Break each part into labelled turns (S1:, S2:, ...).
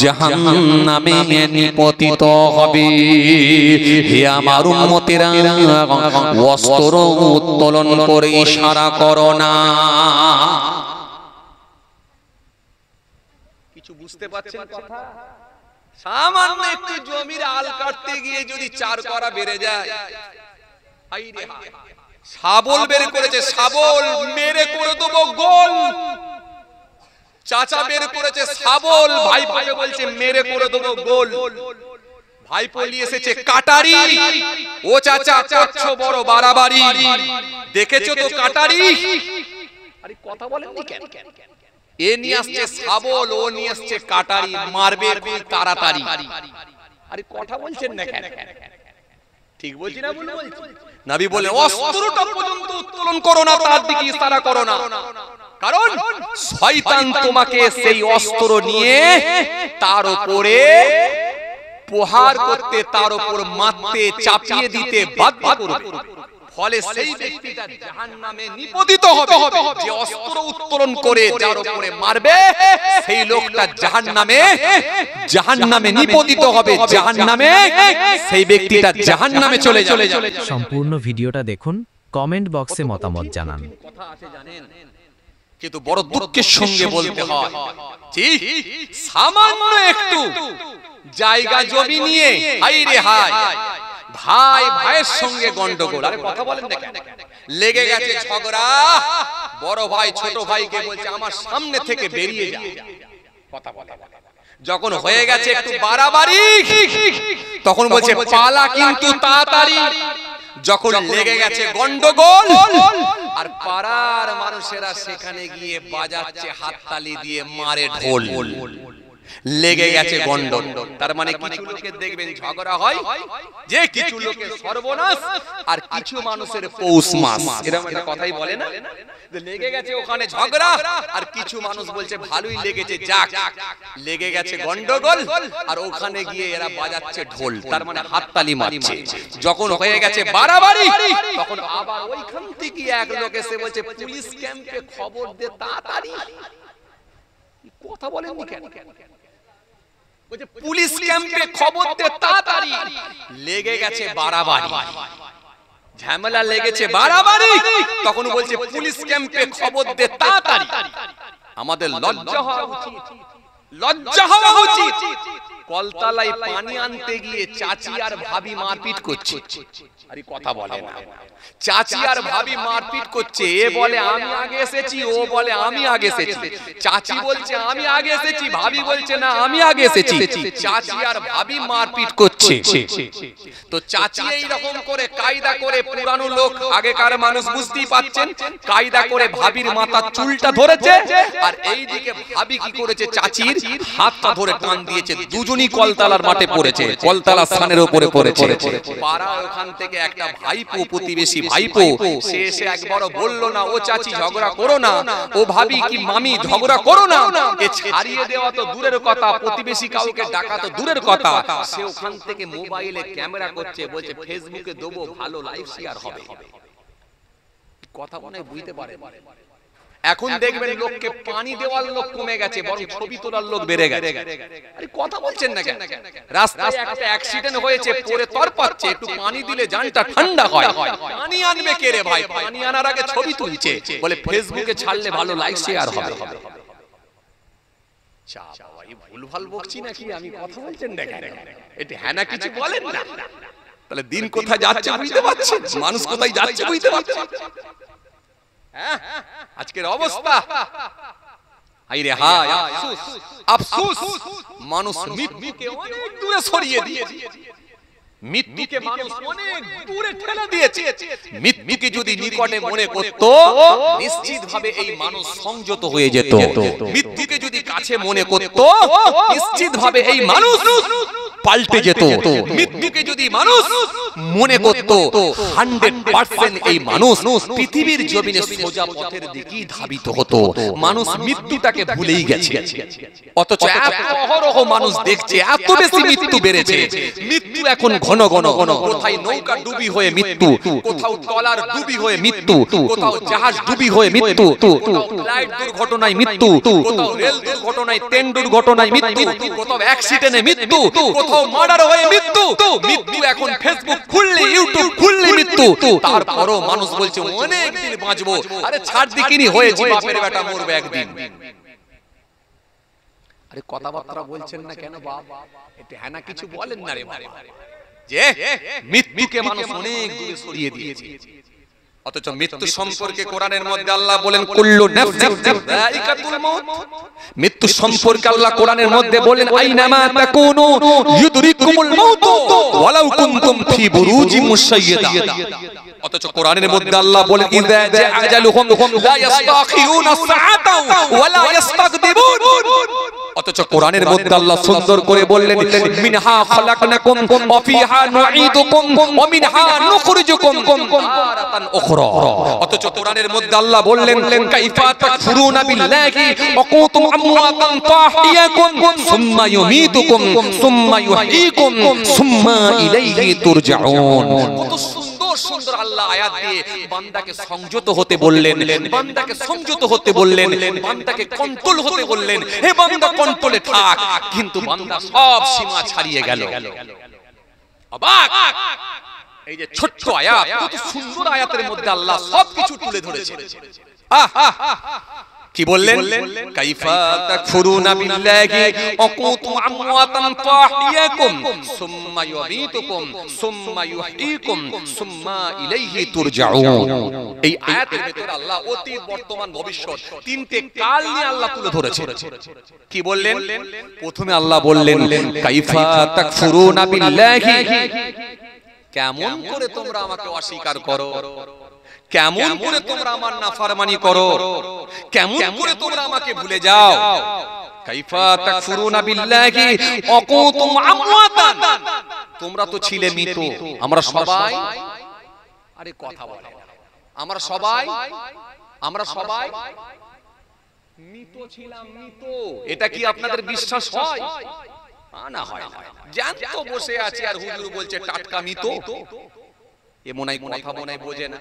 S1: জাহান্নামে নিপতিত হবে। হে আমার উম্মতেরা, অস্ত্র উত্তোলন করে ইশারা করো না।
S2: কিছু বুঝতে পারছেন কথা? সামান্য একটু জমির আল কাটতে গিয়ে যদি 4 করা বেড়ে যায়, হাইরে হায়, শাবল বের করেছে, শাবল মেরে করে দেবো গোল। চাচা বের করেছে শাবল, ভাইপোকে বলছে মেরে করে দেবো গোল। ভাইপো নিয়ে এসেছে কাটারি, ও চাচা করছো বড় বাড়াবাড়ি, দেখেছো তো কাটারি। আরে কথা বলেননি কেন? এ নিয়ে আসছে শাবল, ও নিয়ে আসছে কাটারি, মারবে খুব তাড়াতাড়ি। আরে কথা বলছেন না কেন? ঠিক বলছি না ভুল বলছি? নবী বলে অস্ত্রটা পর্যন্ত উত্তোলন করো না, তার দিকে ইশারা করো না, কারণ শয়তান তোমাকে সেই অস্ত্র নিয়ে তার উপরে প্রহার করতে, তার উপর মারতে, চাপিয়ে দিতে বাধ্য করবে। ফলে সেই ব্যক্তিটা জাহান্নামে নিপতিত হবে। যে অস্ত্র উত্তোলন করে যার উপরে মারবে, সেই লোকটা জাহান্নামে নিপতিত হবে। জাহান্নামে সেই ব্যক্তিটা জাহান্নামে চলে যাবে।
S3: সম্পূর্ণ ভিডিওটা দেখুন, কমেন্ট বক্সে মতামত জানান।
S2: কথা আছে জানেন, কিন্তু বড় দুঃখের সঙ্গে বলতে হয়, সামান্য একটু জায়গা জমি নিয়ে হাইরে হায়, ভাই ভাইয়ের সঙ্গে গন্ডগোল। আরে কথা বলেন না কেন? লেগে গেছে ঝগড়া, বড় ভাই ছোট ভাইকে বলছে আমার সামনে থেকে বেরিয়ে যা। কথা বলে যখন হয়ে গেছে একটু বাড়াবাড়ি, তখন বলছে পালা কিন্তু তাড়াতাড়ি। যখন লেগে গেছে গন্ডগোল, আর পাড়ার মানুষেরা সেখানে গিয়ে বাজাচ্ছে হাততালি দিয়ে, মারে ঢোল। লেগে গেছে গন্ডগোল। তার মানে কিছু লোকের দেখবেন ঝগড়া হয়, যে কিছু লোকের সর্বনাশ, আর কিছু মানুষের পৌষ মাস। এরকম একটা কথাই বলে না, লেগে গেছে ওখানে ঝগড়া, আর কিছু মানুষ বলছে ভালোই লেগেছে, যাক লেগে গেছে গন্ডগোল, আর ওখানে গিয়ে এরা বাজাচ্ছে ঢোল। তার মানে হাততালি মারছে। যখন হয়ে গেছে বাড়াবাড়ি, তখন আবার ওইখান থেকে এক লোক এসে বলছে পুলিশ ক্যাম্পে খবর দে তাড়াতাড়ি। কথা বলেননি কেন? বলছে পুলিশ ক্যাম্পে খবর দে তাড়াতাড়ি। লেগে গেছে বাড়াবাড়ি, ঝামেলা লেগেছে বাড়াবাড়ি, তখন বলছে পুলিশ ক্যাম্পে খবর দে তাড়াতাড়ি। আমাদের লজ্জা হওয়া উচিত, লজ্জা হওয়া উচিত। কলতলায় পানি আনতে গিয়ে চাচি আর ভাবি মারপিট করছে। আরে কথা বলে না, চাচি আর ভাবি মারপিট করছে। এ বলে আমি আগে এসেছি, ও বলে আমি আগে এসেছি। চাচি বলছে আমি আগে এসেছি, ভাবি বলছে না আমি আগে এসেছি। চাচি আর ভাবি মারপিট করছে। তো চাচি এই রকম করে কায়দা করে, পুরানো লোক, আগেকার মানুষ বুঝতেই পাচ্ছেন, কায়দা করে ভাবির মাথার চুলটা ধরেছে, আর এইদিকে ভাবি কি করেছে, চাচির হাতটা ধরে টান দিয়েছে। দুজনই কলতলার মাঠে পড়েছে, কলতলা স্থানের উপরে পড়েছে। পাড়া ওখান থেকে একটা ভাইপো, প্রতিবেশী ভাইপো, সে এসে একবার বলল না ও চাচি ঝগড়া করো না, ও ভাবি কি মামি ঝগড়া করো না। এ ছাড়িয়ে দেওয়া তো দূরের কথা, প্রতিবেশী কাউকে ডাকা তো দূরের কথা, সে ওখান থেকে মোবাইলে ক্যামেরা করছে, বলছে ফেসবুকে দেবো, ভালো লাইভ শেয়ার হবে। কথা মনে বুঝতে পারে? এখন দেখবেন লোককে পানি দেওয়ার লোক কমে গেছে, বরং ছবি তোলার লোক বেড়ে গেছে। আরে কথা বলছেন না কেন? রাস্তায় একটা অ্যাক্সিডেন্ট হয়েছে, পরে তরপাচ্ছে, একটু পানি দিলে জানটা ঠান্ডা হয়। পানি আনবে কে রে ভাই? পানি আনার আগে ছবি তুলছে, বলে ফেসবুকে ছাড়লে ভালো লাইক শেয়ার হবে। চা বাবা, এই ভুলভাল বকছি নাকি আমি? কথা বলছেন না কেন? এটা হ্যাঁ না কিছু বলেন না। তাহলে দিন কোথায় যাচ্ছে বুঝতে পারছেন? মানুষ কোথায় যাচ্ছে বুঝতে পারছেন? আজকের অবস্থা হাইরে হায়, আফসোস আফসোস, মানুষ মৃত্যুকে অনেক দূরে সরিয়ে দিয়েছে। মৃত্যুকে মানুষ অনেক দূরে ঠেলে দিয়েছে। মৃত্যুকে যদি নিকটে মনে করত, নিশ্চিতভাবে এই মানুষ সংযত হয়ে যেত। মৃত্যুকে যদি কাছে মনে করত, নিশ্চিতভাবে এই মানুষ পাল্টে যেত। মৃত্যুকে যদি মানুষ মনে করত, 100% এই মানুষ পৃথিবীর জমিনে সোজা পথের দিকেই ধাবিত হতো। মানুষ মৃত্যুটাকে ভুলেই গেছে। অথচ এত অহরহ মানুষ দেখছে, এত বেশি মৃত্যু বেড়েছে। মৃত্যু
S1: মৃত্যু এখন ঘন ঘন, কোথায় নৌকা ডুবি হয়ে মৃত্যু, কোথাও ট্রলার ডুবি হয়ে মৃত্যু, কোথাও জাহাজ ডুবি হয়ে মৃত্যু, কোথাও ফ্লাইট দুর্ঘটনায় মৃত্যু, কোথাও রেল দুর্ঘটনায়, ট্রেন দুর্ঘটনায় মৃত্যু, কোথাও অ্যাক্সিডেন্টে মৃত্যু, কোথাও মার্ডার হয়ে মৃত্যু। মৃত্যু এখন ফেসবুক খুললে, ইউটিউব খুললে মৃত্যু। তারপরও মানুষ বলছে অনেক দিন বাঁচবো। আরে ছাড় দিকিনি হয়েছে, বাপের বেটা মরবে একদিন। আরে কথাবার্তা বলছেন না কেন বাপ? এটা হ্যাঁ না কিছু বলেন না রে বাবা, যে মৃত্যুকে মানুষ অনেক দূরে সরিয়ে দিয়েছে। অথচ মৃত্যু সম্পর্কে কোরআনের মধ্যে আল্লাহ বলেন কুল্লু নাফসিন যায়িকাতুল মাউত। মৃত্যু সম্পর্কে আল্লাহ কোরআনের মধ্যে বলেন আইনামা তাকুনু ইউদরিকুমুল মাউত ওয়ালাউ কুনতুম ফি বুরুজিন মুশাইয়্যাদা। অথচ কোরআনের মধ্যে আল্লাহ বলেন ইযা জাআ আজালুহুম লা ইস্তাখিরুনা সাআতাও ওয়ালা ইস্তাকদিমুন। অথচ কোরআনের মধ্যে আল্লাহ সুন্দর করে বললেন মিনহা খালাকনাকুম ওয়া ফিহা নুঈদুকুম ওয়া মিনহা নুখরিজুকুম তারাতান উখরা। অথচ কোরআনের মধ্যে আল্লাহ বললেন কাইফা তাকফুরুনা বিল্লাহি ওয়া কুনতুম আমওয়াতান ফাহিয়াকুম সুম্মা ইউমীতুকুম সুম্মা ইউহয়ীকুম সুম্মা ইলাইহি তুরজাউন। কত সুন্দর আল্লাহ আয়াত দিয়ে বান্দাকে সংযত হতে বললেন, বান্দাকে সংযত হতে বললেন, বান্দাকে কন্ট্রোল হতে বললেন। হে বান্দা কন্ট্রোলে থাক, কিন্তু বান্দা সব সীমা ছাড়িয়ে গেল। অবাক! এই যে ছোট্ট আয়াত, কত সুন্দর আয়াতের মধ্যে আল্লাহ সবকিছু তুলে ধরেছে। কি বললেন? কাইফা তাকফুরুনা বিল্লাহি ওয়া কুনতুম আমওয়াতান ফাহিয়াকুম সুম্মা ইউমীতুকুম সুম্মা ইউহয়ীকুম সুম্মা ইলাইহি তুরজাউন। এই আয়াতের ভিতরে আল্লাহ অতীত, বর্তমান, ভবিষ্যৎ তিনটে কাল নিয়ে আল্লাহ তুলে ধরেছে। কি বললেন? প্রথমে আল্লাহ বললেন কাইফা তাকফুরুনা বিল্লাহি, কেমন করে তোমরা আমাকে অস্বীকার করো, কেমন করে তোমরা আমার নাফরমানি করো, কেমন করে তোমরা আমাকে ভুলে যাও। কাইফা তাকফুরুনা বিল্লাহি ওয়া কুনতুম আমওয়াতান, তোমরা তো ছিলে মৃত। আমরা সবাই, আরে কথা বলে, আমরা সবাই মৃত ছিলাম, মৃত। এটা কি আপনাদের বিশ্বাস হয়? না হয় না। জ্যান্ত বসে আছে আর হুজুর বলছে টাটকা মৃত। এ মনে হয় কথা মনে হয় বোঝে না।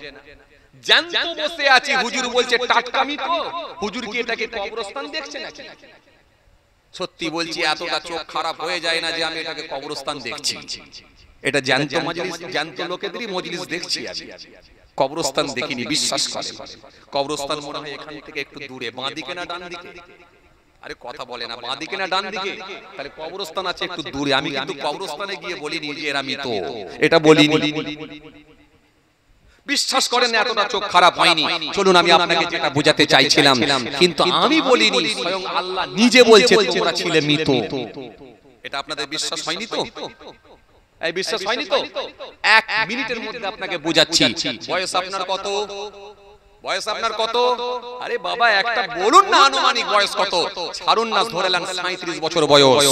S1: জ্যান্ত বসে আছে, হুজুর বলছে টাটকা মৃত। হুজুর কি এটাকে কবরস্থান দেখছে নাকি? সত্যি বলছি, এতটা চোখ খারাপ হয়ে যায় না যে আমি এটাকে কবরস্থান দেখছি। এটা জ্যান্ত মজলিস, জ্যান্ত লোকেদেরই মজলিস দেখছি আমি, কবরস্থান দেখিনি। বিশ্বাস করে কবরস্থান মনে হয় এখান থেকে একটু দূরে, বাঁ দিকে না ডান দিকে? আরে কথা বলে না, বাঁ দিকে না ডান দিকে? তাহলে কবরস্থান আছে একটু দূরে। আমি কিন্তু কবরস্থানে গিয়ে বলিনি যে এরা মৃত, এটা বলিনি। বিশ্বাস করেন এতটা চোখ খারাপ হয়নি। চলুন আমি আপনাকে যেটা বোঝাতে চাইছিলাম, কিন্তু আমি বলিনি, স্বয়ং আল্লাহ নিজে বলছে তোমরা ছিলে মৃত। এটা আপনাদের বিশ্বাস হয়নি তো? এই বিশ্বাস হয়নি তো? 1 মিনিটের মধ্যে আপনাকে বোঝাচ্ছি। বয়স আপনার কত? বয়স আপনার কত? আরে বাবা একটা বলুন না, আনুমানিক বয়স কত? ছাড়ুন না, ধরে নেন 37 বছর বয়স।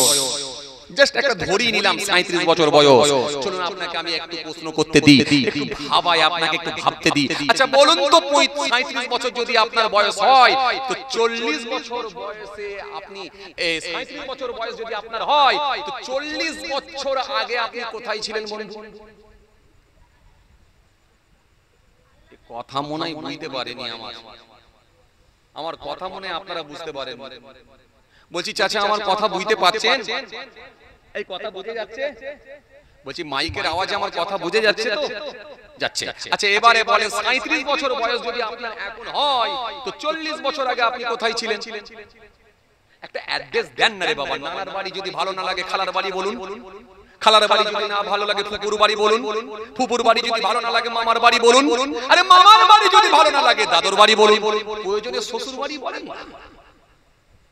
S1: জাস্ট একটা ধরেই নিলাম 37 বছর বয়স। চলুন আপনাকে আমি একটু প্রশ্ন করতে দিই, একটু ভাবাই, আপনাকে একটু ভাবতে দিই। আচ্ছা বলুন তো, 37 বছর যদি আপনার বয়স হয়, তো 40 বছর বয়সে আপনি 37 বছর বয়স যদি আপনার হয়, তো 40 বছর আগে আপনি কোথায় ছিলেন বন্ধু? কথা মনে হয় বুঝতে পারেনি আমার কথা মনে হয় আপনারা বুঝতে পারেন। বলছি চাচা আমার কথা বুঝতে পাচ্ছেন? এই কথা বুঝে যাচ্ছে? বলছি মাইকের আওয়াজে আমার কথা বুঝে যাচ্ছে তো? যাচ্ছে। আচ্ছা এবারে বলেন 37 বছর বয়স যদি আপনার এখন হয়, তো 40 বছর আগে আপনি কোথায় ছিলেন? একটা অ্যাড্রেস দেন না রে বাবা। নানার বাড়ি যদি ভালো না লাগে খালার বাড়ি বলুন, খালার বাড়ি যদি না ভালো লাগে ফুপুর বাড়ি বলুন, ফুপুর বাড়ি যদি ভালো না লাগে মামার বাড়ি বলুন, আরে মামার বাড়ি যদি ভালো না লাগে দাদুর বাড়ি বলুন, প্রয়োজনে শ্বশুর বাড়ি বলেন।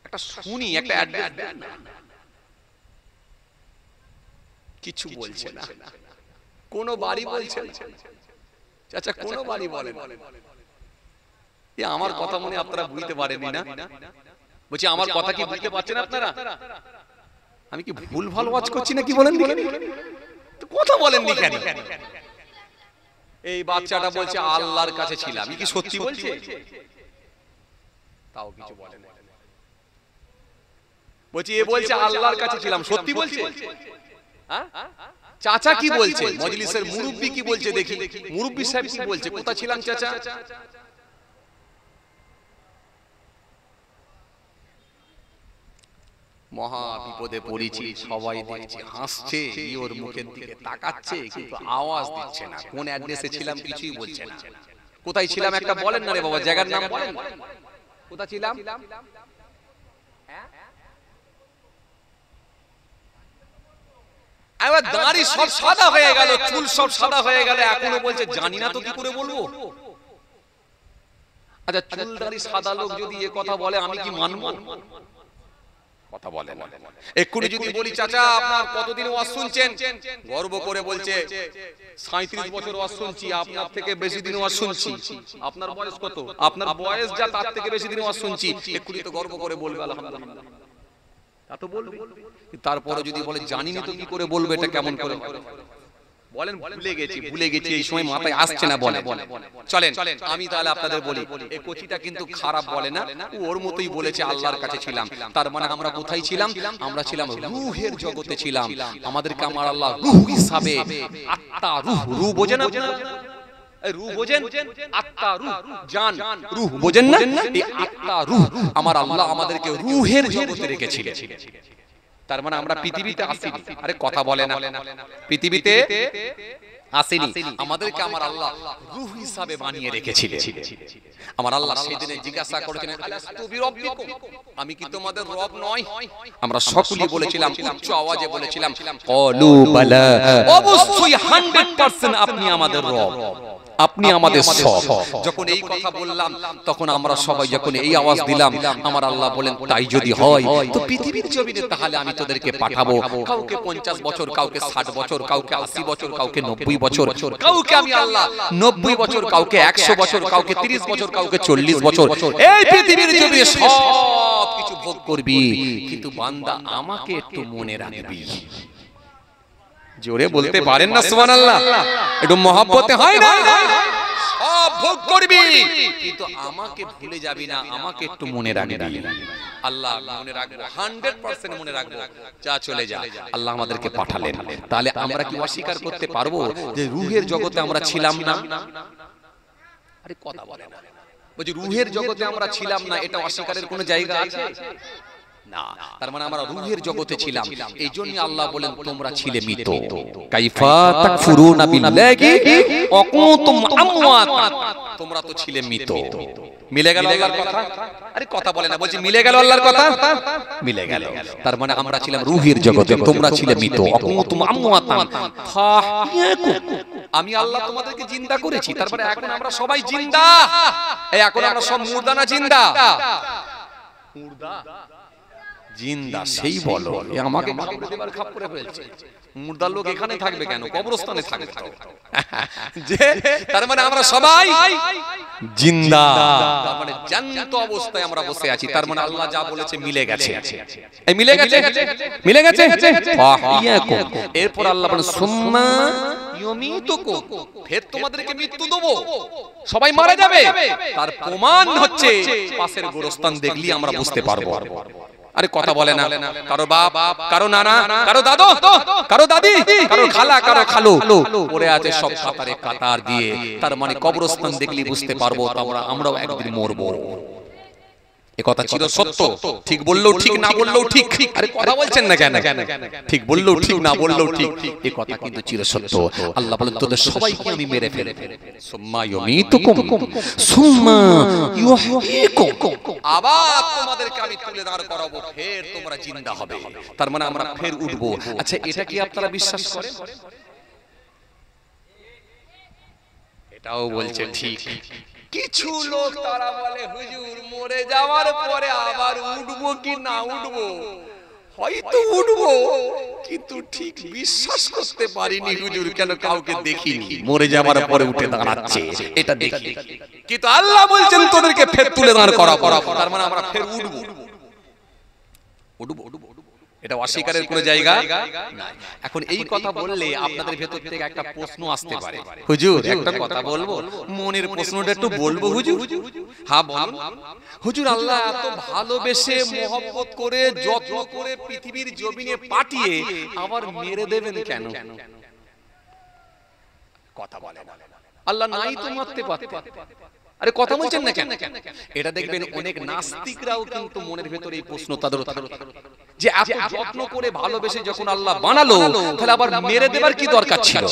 S1: একটা শুনি, একটা অ্যাড্রেস দেন না। কিছু বলছে না, কোন বাড়ি বলছে না। চাচা কোন বাড়ি বলেন? আমার কথা মনে আপনারা বুঝতে পারেননি না? বলছি আমার কথা কি বুঝতে পারছেন আপনারা? আমি কি ভুল ভাল ওয়াজ করছি না কি বলেন? কথা বলেননি কেন? এই বাচ্চাটা বলছে আল্লাহর কাছে ছিলাম। কি সত্যি বলছে? তাও কিছু বলে না। বলছি এ বলছে আল্লাহর কাছে ছিলাম, সত্যি বলছে?
S2: চাচা কি বলছে, মজলিসের মুরব্বি কি বলছে দেখি, মুরব্বি সাহেব কি বলছে, কোথা ছিলাম চাচা? মহা বিপদে পড়েছি, সবাই দেখছে, হাসছে, ওর মুখের দিকে তাকাচ্ছে, কিন্তু আওয়াজ দিচ্ছে না। কোন অ্যাড্রেসে ছিলাম কিছুই বলছে না। কোথায় ছিলাম একটা বলেন না রে বাবা, জায়গার নাম বলেন। কোথা ছিলাম? এবার দাড়ি সব সাদা হয়ে গেল, চুল সব সাদা হয়ে গেল, এখনো বলছে জানি না তো কি করে বলবো। আচ্ছা, চুল দাড়ি সাদা লোক যদি এ কথা বলে আমি কি মানবো? কথা বলে না। এক্ষুনি যদি বলি চাচা আপনার কতদিন ওয়াজ শুনছেন, গর্ব করে বলছে 37 বছর ওয়াজ শুনছি, আপনার থেকে বেশি দিন ওয়াজ শুনছি। আপনার বয়স কত? আপনার বয়স যা তার থেকে বেশি দিন ওয়াজ শুনছি। এক্ষুনি তো গর্ব করে বলবে আলহামদুলিল্লাহ, তা তো বলবে। তারপরে যদি বলে জানি না তো কি করে বলবে, এটা কেমন করে বলেন? ভুলে গেছি এই সময় মাথায় আসছে না বলে। চলেন আমি তাহলে আপনাদের বলি, এই কোচিটা কিন্তু খারাপ বলে না, ওর মতোই বলেছে আল্লাহর কাছে ছিলাম। তার মানে আমরা কোথায় ছিলাম? আমরা ছিলাম রূহের জগতে ছিলাম। আমাদেরকে আমার আল্লাহ রূহ হিসাবে, আত্মা রূহ, রূহ বোঝেন আপনারা? রূহ বোঝেন? আত্মা রূহ, জান রূহ বোঝেন না? এই আত্মা রূহ আমার আল্লাহ আমাদেরকে রূহের জগতে রেখেছিলেন। তার মানে আমরা পৃথিবীতে আসিনি। আরে কথা বলে না, পৃথিবীতে আসেনি, আমাদেরকে আমার আল্লাহ রূহ হিসাবে বানিয়ে রেখেছিলেন। আমার আল্লাহ সেদিনে জিজ্ঞাসা করেছিলেন, আলাস্তু বিরাব্বিকুম, আমি কি তোমাদের রব নয়? আমরা সকলেই বলেছিলাম, উচ্চ আওয়াজে বলেছিলাম, ক্বালু বালা, অবশ্যই 100% আপনি আমাদের রব, আপনি আমাদের সব। যখন এই কথা বললাম তখন আমরা সবাই যখন এই আওয়াজ দিলাম, আমার আল্লাহ বলেন তাই যদি হয় তো পৃথিবীর জমিনে তাহলে আমি তোদেরকে পাঠাবো। কাউকে 50 বছর, কাউকে 60 বছর, কাউকে 80 বছর, কাউকে 90 বছর, কাউকে আমি আল্লাহ 90 বছর, কাউকে 100 বছর, কাউকে 30 বছর, কাউকে 40 বছর এই পৃথিবীর জমিনে সব কিছু ভোগ করবি, কিন্তু বান্দা আমাকে একটু মনে রাখবি। জোরে বলতে পারেন না সুবহানাল্লাহ? একটু মহব্বতে হয় না? সব ভোগ করবি কিন্তু আমাকে ভুলে যাবি না, আমাকে একটু মনে রাখবি। আল্লাহ মনে রাখবো, 100% মনে রাখবো, যা চলে যা। আল্লাহ আমাদেরকে পাঠালেন, তাহলে আমরা কি অস্বীকার করতে পারবো যে রূহের জগতে আমরা ছিলাম না? আরে কথা বলে না, বলছি রূহের জগতে আমরা ছিলাম না, এটা অস্বীকারের কোনো জায়গা আছে না। তার মানে আমরা রূহের জগতে ছিলাম, এই জন্য আল্লাহ বলেন তোমরা ছিলে মৃত। কাইফা তাকফুরুনা বিল্লাহি ওয়া কুনতুম আমওয়াতা, তোমরা তো ছিলে মৃত। মিলে গেল আল্লাহর কথা? আরে কথা বলে না, বলছি মিলে গেল আল্লাহর কথা? মিলে গেল। তার মানে আমরা ছিলাম রূহের জগতে, তোমরা ছিলে মৃত। ওয়া কুনতুম আমওয়াতা ফাহইয়াকুম, আমি আল্লাহ তোমাদেরকে জিন্দা করেছি। তার মানে এখন আমরা সবাই জিন্দা। এই এখন আমরা সব মুর্দা না জিন্দা? মুর্দা জিন্দা সেই বলো, এ আমাকে খাপ করে ফেলছে। মুর্দার লোক এখানে থাকবে কেন? কবরস্থানে থাকবে তো। যে তার মানে আমরা সবাই জিন্দা, তার মানে জ্যান্ত অবস্থায় আমরা বসে আছি। তার মানে আল্লাহ যা বলেছে মিলে গেছে। এই মিলে গেছে, মিলে গেছে। এরপর আল্লাহ বলেন সুম্মা ইউমিতুকুম, ফের তোমাদেরকে মৃত্যু দেব, সবাই মারা যাবে। তার প্রমাণ হচ্ছে পাশের গোরস্থান দেখলি আমরা বুঝতে পারবো। আরে কথা বলে না, কারো বাপ, কারো নানা, কারো দাদু, কারো দাদি, কারো খালা, কারো খালু পড়ে আছে সব কাতারে কাতার দিয়ে। তার মানে কবরস্থান দেখলি বুঝতে পারবো আমরাও একদিন মরবো। এ কথা ছিল সত্য, ঠিক বললেও ঠিক, না বললেও ঠিক। আরে কথা বলছেন না কেন? ঠিক বললেও ঠিক, না বললেও ঠিক, এ কথা কিন্তু ছিল সত্য। আল্লাহ বলেন তোদের সবাইকে আমি মেরে ফেলব। সুম্মা ইউমিতুকুম সুম্মা ইউহয়িকুম, আবার তোমাদেরকে আমি তুলে দাঁড় করাবো, ফের তোমরা জিন্দা হবে। তার মানে আমরা ফের উঠবো। আচ্ছা এটা কি আপনারা বিশ্বাস করেন? এটাও বলছে ঠিক। কিছু লোক তারা বলে হুজুর মরে যাওয়ার পরে আবার উঠবো কি না উঠবো, হয়তো উঠবো, কিন্তু ঠিক বিশ্বাস করতে পারিনি হুজুর, কেন কাউকে দেখিনি মরে যাওয়ার পরে উঠে দাঁড়াচ্ছে, এটা দেখি। কিন্তু আল্লাহ বলছেন তোদেরকে ফের তুলে দাঁড় করাবো। তার মানে আমরা ফের উঠবো, উঠবো। এটা অস্বীকারের কোনো জায়গা নাই। এখন এই কথা বললে আপনাদের ভেতর থেকে একটা প্রশ্ন আসতে পারে, হুজুর একটা কথা বলবো, মনের প্রশ্নটা একটু বলবো হুজুর? হ্যাঁ বলুন। হুজুর আল্লাহ এত ভালোবেসে মহব্বত করে যত্ন করে পৃথিবীর জমিনে পাঠিয়ে আবার মেরে দেবেন কেন?
S1: কথা বলে না। আল্লাহ নাই তো মারতে পারতেন। আরে কথা বলছেন না কেন? এটা দেখবেন অনেক নাস্তিকরাও কিন্তু মনের ভেতরে এই প্রশ্ন তাদের যে এত যত্ন করে ভালোবেসে যখন আল্লাহ বানালো, তাহলে আবার মেরে দেবার কি দরকার ছিল?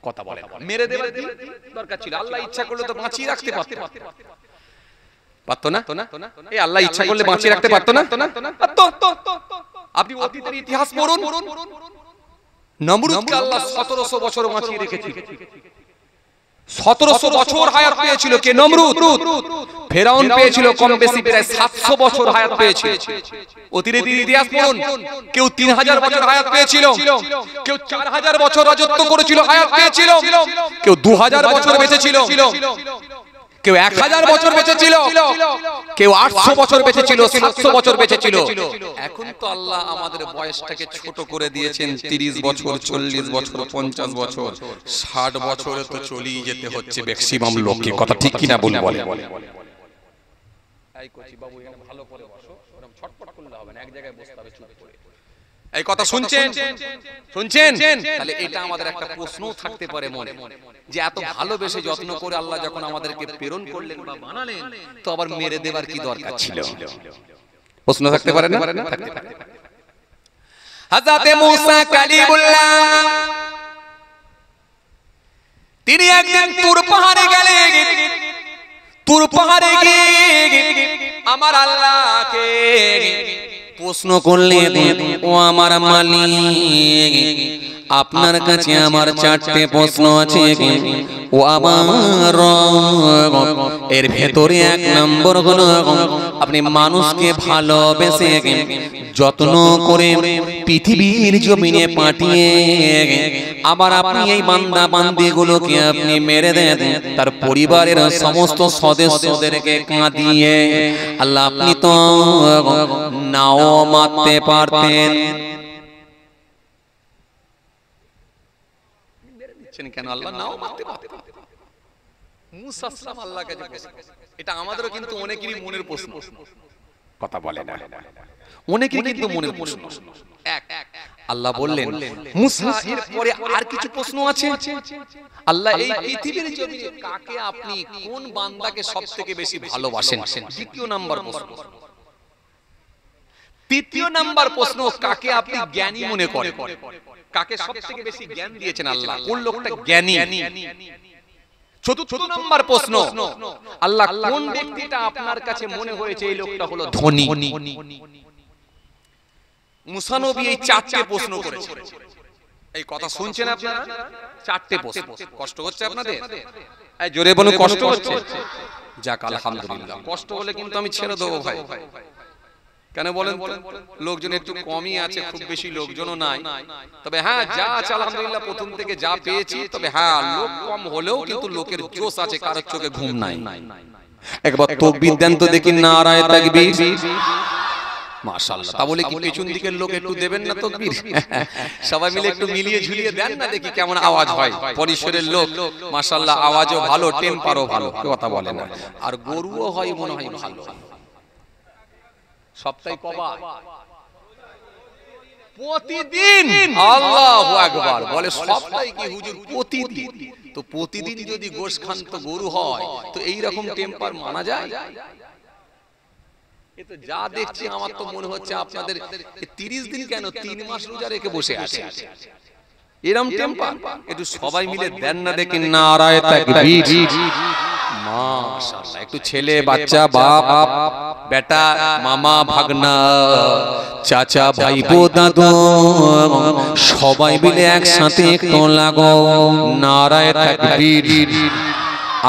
S1: কথা বলে না, মেরে দেবার কি দরকার ছিল? আল্লাহ ইচ্ছা করলে তো বাঁচিয়ে রাখতে পারতেন, পারতো না? এই আল্লাহ ইচ্ছা করলে বাঁচিয়ে রাখতে পারতো না? আপনি অতীতের ইতিহাস পড়ুন, নমরুদকে আল্লাহ 1700 বছর বাঁচিয়ে রেখেছিল। 1700 বছর হায়াত পেয়েছিল কে? নমরুদ। ফেরাউন পেয়েছিল কম বেশি প্রায় 700 বছর হায়াত পেয়েছিল। অতীতের ইতিহাস পড়ুন, কেউ 3000 বছর হায়াত পেয়েছিল, কেউ 4000 বছর রাজত্ব করেছিল, হায়াত পেয়েছিল, কেউ 2000 বছর বেঁচে ছিল, কেউ 1000 বছর বেঁচে ছিল, কেউ 800 বছর বেঁচে ছিল, 700 বছর বেঁচে ছিল। এখন তো আল্লাহ আমাদের বয়সটাকে ছোট করে দিয়েছেন, 30 বছর, 40 বছর, 50 বছর, 60 বছরে তো চলেই যেতে হচ্ছে ম্যাক্সিমাম লোককে। কথা ঠিক কিনা বলে বলে এই কোচি বাবু এখানে ভালো করে বসো, এরকম ছটফট করলে হবে না, এক জায়গায় বসতে হবে চুপ করে। এই কথা শুনছেন? শুনছেন? তাহলে এটা আমাদের একটা প্রশ্ন থাকতে পারে মনে, যে এত ভালোবেসে যত্ন করে আল্লাহ যখন আমাদেরকে প্রেরণ করলেন বা বানালেন, তো আবার মেরে দেবার কি দরকার ছিল? প্রশ্ন থাকতে পারে না? হযরতে মুসা কালিমুল্লাহ তিনি একদিন তুর পাহাড়ে গেলেন। তুর পাহাড়ে গিয়ে আমার আল্লাহকে প্রশ্ন করলেন, ও আমার মালিক, আপনার কাছে আমার 4টে প্রশ্ন আছে। ও আমার রব, এর ভেতরে 1 নম্বর হলো আপনি মানুষকে ভালোবেসে যত্ন করে পৃথিবীর জমিনে পাঠিয়ে আবার আপনি এই বান্দা বান্দিগুলোকে আপনি মেরে দেন, তার পরিবারের সমস্ত সদস্যদেরকে কাঁদিয়ে আল্লাহ আপনি তো নাও মারতে পারতেন। কেন আল্লাহ নাও মারতে পারতেন? মুসা সালাম আল্লাহর কাছে বলেছেন। এটা আমাদেরও কিন্তু অনেকেরই মনের প্রশ্ন। কথা বলে না, অনেকেরই কিন্তু মনের প্রশ্ন। এক আল্লাহ বললেন মুসা, এর পরে আর কিছু প্রশ্ন আছে। আল্লাহ এই পৃথিবীর জমিনে কাকে আপনি, কোন বান্দাকে সবথেকে বেশি ভালোবাসেন? দ্বিতীয় নাম্বার প্রশ্ন। তৃতীয় নাম্বার প্রশ্ন, কাকে আপনি জ্ঞানী মনে করেন? কাকে সবথেকে বেশি জ্ঞান দিয়েছেন আল্লাহ? কোন লোকটা জ্ঞানী? চতুর্থ নাম্বার প্রশ্ন, আল্লাহ কোন ব্যক্তিটা আপনার কাছে মনে হয়েছে এই লোকটা হলো ধনী? মুসা নবী এই 4টে প্রশ্ন করেছেন। এই কথা শুনছেন আপনারা? 4টে প্রশ্ন। কষ্ট হচ্ছে আপনাদের? এই জোরে বলুন, কষ্ট হচ্ছে? যাক আলহামদুলিল্লাহ। কষ্ট হলে কিন্তু আমি ছেড়ে দেবো ভাই। কেন বলেন? লোকজন একটু কমই আছে, খুব বেশি লোকজনও নাই। তবে হ্যাঁ, যা আছে আলহামদুলিল্লাহ, প্রথম থেকে যা পেয়েছি। তবে হ্যাঁ, লোক কম হলেও কিন্তু লোকের জোশ আছে, কারোর চোখে ঘুম নাই। একবার তাকবীর দেন তো দেখি, নারায়ে তাকবীর। মাশাআল্লাহ। তা বলে কি পেছন দিকের লোক একটু দেবেন না তাকবীর? সবাই মিলে একটু মিলিয়ে ঝুলিয়ে দেন না, দেখি কেমন আওয়াজ হয়। পরিসরের লোক মাশাআল্লাহ, আওয়াজও ভালো, টেম্পারও ভালো, কথা বলে না। আর গরুও হয় মনে হয় ভালো। সপ্তাহে কবার? প্রতিদিন। আল্লাহু আকবার। বলে সপ্তাহে কি হুজুর? প্রতিদিন। তো প্রতিদিন যদি গোশ খান তো গরু হয়, তো এই রকম টেম্পার মানা যায়? এ তো যা দেখছি আমার তো মনে হচ্ছে আপনাদের 30 দিন কেন 3 মাস রোজা রেখে বসে আছে এরকম টেম্পার। একটু সবাই মিলে দেন না দেখি, নারায়ে তাকবীর। মাশাআল্লাহ। একটু ছেলে বাচ্চা, বাপ বেটা, মামা ভাগনা, চাচা ভাইপো দাদু সবাই মিলে একসাথে একটু লাগো, নারায়ে তাকবীর।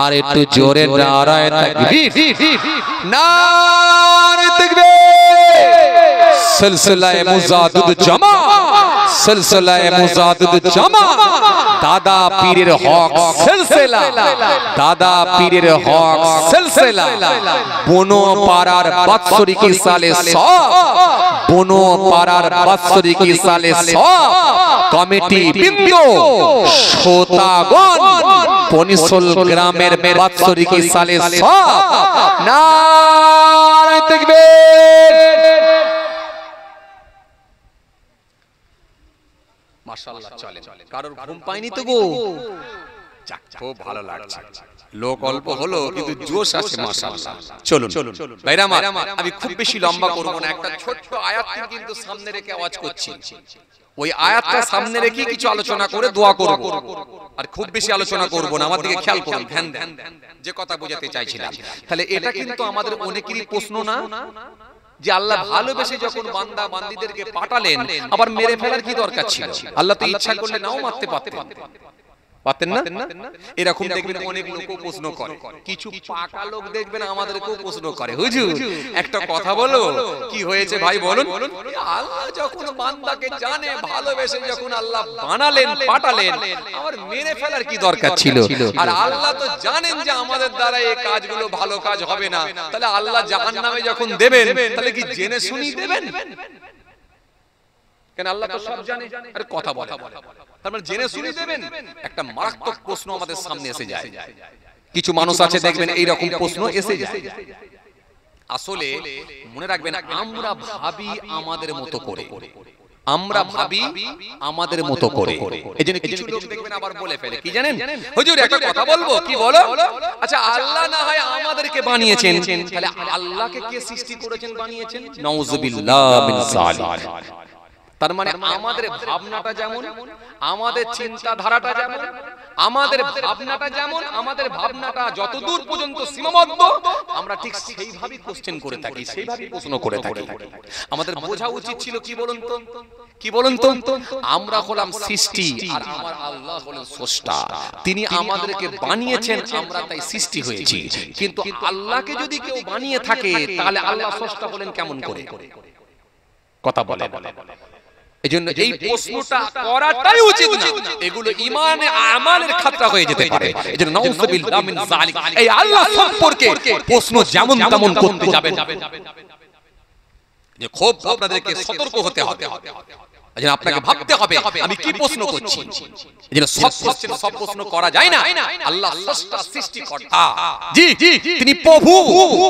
S1: আর একটু জোরে নারায়ে তাকবীর, নারায়ে তাকবীর। সিলসিলায়ে মুজাদ্দিদ জামা, সিলসিলায়ে মুজাদ্দিদ জামা, দাদা পীরের হক সিলসিলা, দাদা পীরের হক সিলসিলা। বনো পাড়ার বাৎসরিক সালে সব, বনো পাড়ার বাৎসরিক সালে সব কমিটি বৃন্দ, শ্রোতাগণ, পনিশল গ্রামের বাৎসরিক সালে সব, নারায়ে তাকবীর। মাশাআল্লাহ চলেন। কারোর ঘুম পায়নি তো গো? যাক, খুব ভালো লাগছে। লোক অল্প হলো কিন্তু জোশ আছে মাশাআল্লাহ। চলুন ভাইরা আমার, আমি খুব বেশি লম্বা করব না, একটা ছোট্ট আয়াত কিন্তু সামনে রেখে আওয়াজ করছি। ওই আয়াতটা সামনে রেখে কিছু আলোচনা করে দোয়া করব, আর খুব বেশি আলোচনা করব না। আমার দিকে খেয়াল করুন, ধ্যান দেন, যে কথা বোঝাতে চাইছিলাম। তাহলে এটা কিন্তু আমাদের অনেকেরই প্রশ্ন না, যে আল্লাহ ভালোবেসে যখন বান্দা বান্দীদেরকে পাঠালেন, আবার মেরে ফেলার কি দরকার ছিল? আল্লাহ তো ইচ্ছা করলে নাও মারতে পারতেন, পারতেন না? এরকম দেখবেন অনেক লোকও প্রশ্ন করে, কিছু পাকা লোক দেখবেন আমাদেরকেও প্রশ্ন করে, হুজুর একটা কথা বলো, কি হয়েছে ভাই বলুন। আল্লাহ যখন বান্দাকে জানে ভালোবেসে যখন আল্লাহ বানালেন পাঠালেন, আবার মেরে ফেলার কি দরকার ছিল? আর আল্লাহ তো জানেন যে আমাদের দ্বারা এই কাজগুলো ভালো কাজ হবে না, তাহলে আল্লাহ জাহান্নামে যখন দেবেন, তাহলে কি জেনে শুনি দেবেন? কেন আল্লাহ তো সব জানে। আরে কথা বলে, তার মানে জেনে শুনে দেবেন? একটা মারাত্মক প্রশ্ন আমাদের সামনে এসে যায়। কিছু মানুষ আছে দেখবেন এই রকম প্রশ্ন এসে যায়। আসলে মনে রাখবেন, আমরা ভাবি আমাদের মতো করে, আমরা ভাবি আমাদের মতো করে। এজন্য কিছু লোক দেখবেন আবার বলে ফেলে, কি জানেন হুজুর একটা কথা বলবো, কি বলো? আচ্ছা আল্লাহ না হয় আমাদেরকে বানিয়েছেন, তাহলে আল্লাহকে কে সৃষ্টি করেছেন বানিয়েছেন? নাউযুবিল্লাহ মিন যালিক। তার মানে আমাদের ভাবনাটা যেমন, আমাদের চিন্তাধারাটা যেমন, আমাদের ভাবনাটা যেমন, আমাদের ভাবনাটা যতদূর পর্যন্ত সীমাবদ্ধ, আমরা ঠিক সেইভাবেই কোশ্চেন করে থাকি, সেইভাবেই প্রশ্ন করে থাকি। আমাদের বোঝা উচিত ছিল কি বলুন তো, কি বলুন তো, আমরা হলাম সৃষ্টি আর আমার আল্লাহ হলেন স্রষ্টা। তিনি আমাদেরকে বানিয়েছেন, আমরা তাই সৃষ্টি হয়েছি। কিন্তু আল্লাহকে যদি কেউ বানিয়ে থাকে, তাহলে আল্লাহ স্রষ্টা হলেন কেমন করে? কথা বলে। এজন্য এই প্রশ্নটা করাটাই উচিত না, এগুলো ঈমানে আমালের খাতরা হয়ে যেতে পারে। এজন্য নাউযুবিল্লাহ মিন যালিক, এই আল্লাহ সম্পর্কে প্রশ্ন যেমন তেমন করতে যাবেন, যে খুব আপনাদেরকে সতর্ক হতে হবে। এজন্য আপনাকে ভাবতে হবে আমি কি প্রশ্ন করছি। এজন্য সব প্রশ্ন করা যায় না। আল্লাহ স্রষ্টা, সৃষ্টিকর্তা, জি তিনি প্রভু,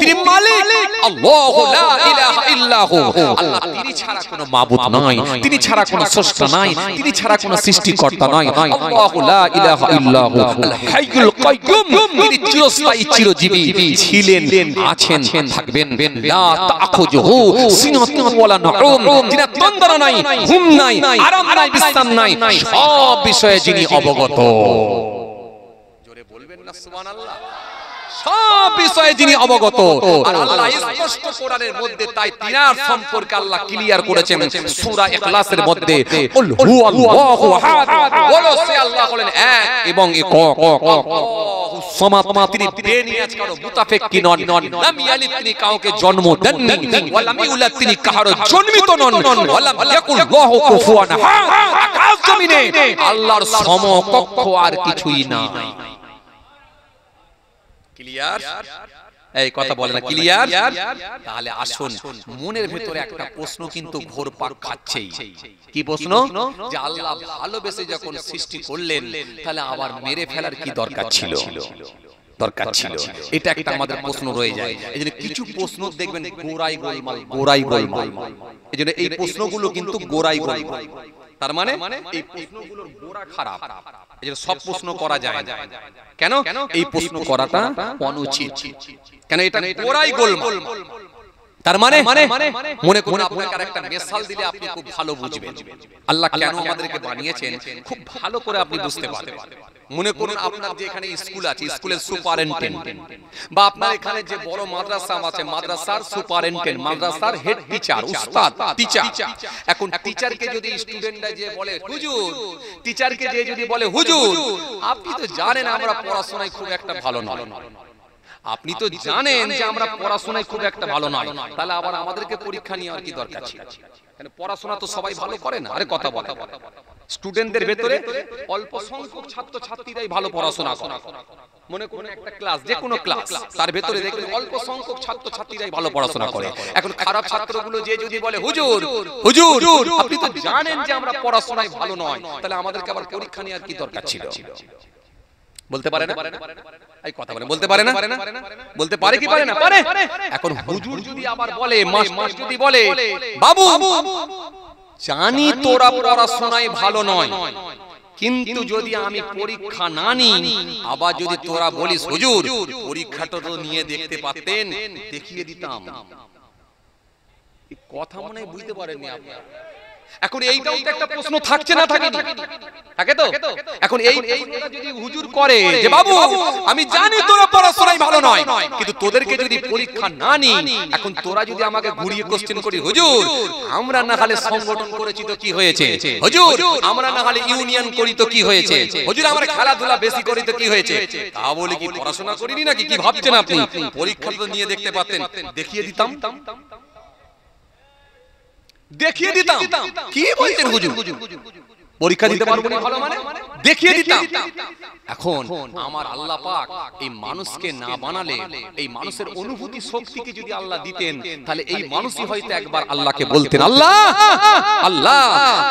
S1: তিনি মালিক, আল্লাহু লা ইলাহা ইল্লাহু, আল্লাহ তিনি ছাড়া কোনো মাবুদ নাই, তিনি ছাড়া কোনো স্রষ্টা নাই, তিনি ছাড়া কোনো সৃষ্টিকর্তা নাই। আল্লাহু লা ইলাহা ইল্লাহু আল হাইয়ুল কাইয়ুম, তিনি চিরস্থায়ী চিরজীবী ছিলেন, আছেন, থাকবেন। লা তাখুযুহু সিনাতুন ওয়ালা নাউম, যিনি তন্দ্রা নাই, ঘুম নাই, আরাম নাই, বিশ্রাম নাই, সব বিষয়ে যিনি অবগত। জোরে বলবেন না সুবহানাল্লাহ। সব বিষয়ে যিনি অবগত। আর আল্লাহ স্পষ্ট কোরআনের মধ্যে তাই তিনার সম্পর্কে আল্লাহ ক্লিয়ার করেছেন সূরা ইখলাসের মধ্যে, কুল হুয়াল্লাহু আহাদ, বলো সে আল্লাহ হলেন এক এবং একক, আল্লাহুস সামাদ, তিনি বেনিয়াজ কারো মুতাফেক্কি নন, লাম ইয়ালিদ তিনি কাউকে জন্ম দেননি, ওয়া লাম ইউলাদ তিনি কারো জন্মিত নন, ওয়া লাম ইয়াকুল লাহু কুফুয়ান আহাদ, আকাশ জমিনে আল্লাহর সমকক্ষ আর কিছুই নাই। ক্লিয়ার? এই কথা বলে না ক্লিয়ার? তাহলে আসুন, মনের ভিতরে একটা প্রশ্ন কিন্তু ঘোরপাক খাচ্ছেই। কি প্রশ্ন? যে আল্লাহ ভালোবেসে যখন সৃষ্টি করলেন, তাহলে আবার মেরে ফেলার কি দরকার ছিল? দরকার ছিল, এটা একটা আমাদের প্রশ্ন রয়ে যায়। এজন্য কিছু প্রশ্ন দেখবেন গোড়াই গোলমাল, গোড়াই গোলমাল। এজন্য এই প্রশ্নগুলো কিন্তু গোড়াই গোলমাল। তার মানে এই প্রশ্নগুলোর গোড়া খারাপ। এজন্য সব প্রশ্ন করা যায় না। কেন? এই প্রশ্ন করাটা অনুচিত। কেন? এটা গোড়াই গোলমাল। তার মানে মনে করুন আপনাকে আরেকটা মিসাল দিলে আপনি খুব ভালো বুঝবেন আল্লাহ কেন আমাদেরকে বানিয়েছেন, খুব ভালো করে আপনি বুঝতে পারবেন। মনে করুন আপনার যে এখানে স্কুল আছে, স্কুলের সুপারিনটেন্ডেন্ট, বা আপনার এখানে যে বড় মাদ্রাসা আছে, মাদ্রাসার সুপারিনটেন্ডেন্ট, মাদ্রাসার হেড টিচার, উস্তাদ, টিচার। এখন টিচারকে যদি স্টুডেন্টরা যে বলে হুজুর, টিচারকে যে যদি বলে হুজুর, আপনি তো জানেন আমরা পড়াশোনায় খুব একটা ভালো নয়, আপনি তো জানেন যে আমরা পড়াশোনায় খুব একটা ভালো নয়, তাহলে আবার আমাদেরকে পরীক্ষা নিয়ে আর কি দরকার ছিল? কারণ পড়াশোনা তো সবাই ভালো করে না। আরে কথা বলে, স্টুডেন্টদের ভেতরে অল্প সংখ্যক ছাত্র ছাত্রীরাই ভালো পড়াশোনা করে। মনে করুন একটা ক্লাস, যে কোনো ক্লাস, তার ভেতরে দেখবেন অল্প সংখ্যক ছাত্র ছাত্রীরাই ভালো পড়াশোনা করে। এখন খারাপ ছাত্রগুলো যে যদি বলে হুজুর, হুজুর আপনি তো জানেন যে আমরা পড়াশোনায় ভালো নয়, তাহলে আমাদেরকে আবার পরীক্ষা নিয়ে আর কি দরকার ছিল? বলতে পারে না? এই কথা বলে বলতে পারে না? বলতে পারে কি পারে না? পারে। এখন হুজুর যদি আবার বলে, মাস্টার যদি বলে বাবু
S2: জানি তোরা পড়াশোনায় ভালো নয়, কিন্তু যদি আমি পরীক্ষা না নিই, আবার যদি তোরা বলিস হুজুর পরীক্ষাটা তো নিয়ে দেখতে পারতেন, দেখিয়ে দিতাম। কথা মনে হয় বুঝতে পারেননি আপনারা। এখন এইটাও তো একটা প্রশ্ন থাকছে না, থাকে তো। এখন এই প্রশ্নটা যদি হুজুর করে যে বাবু আমি জানি তোরা পড়াশোনায় ভালো নয়, কিন্তু তোদেরকে যদি পরীক্ষা না নিই, এখন তোরা যদি আমাকে ঘুরিয়ে কোশ্চেন করি হুজুর আমরা না হলে সংগঠন করেছি তো কি হয়েছে, হুজুর আমরা না হলে ইউনিয়ন করি তো কি হয়েছে, হুজুর আমরা খেলাধুলা বেশি করি তো কি হয়েছে, তা বলে কি পড়াশোনা করিনি নাকি? কি ভাবছেন আপনি? পরীক্ষা তো নিয়ে দেখতে পারতেন, দেখিয়ে দিতাম। দেখিয়ে দিতাম। কি বলছেন হুজুর? পরীক্ষা দিতে পারবো না ভালো মানে দেখিয়ে দিতাম। এখন আমার আল্লাহ পাক এই মানুষকে না বানালে, এই মানুষের অনুভূতি শক্তিকে যদি আল্লাহ দিতেন, তাহলে এই মানুষই হয়তো একবার আল্লাহকে বলতেন আল্লাহ আল্লাহ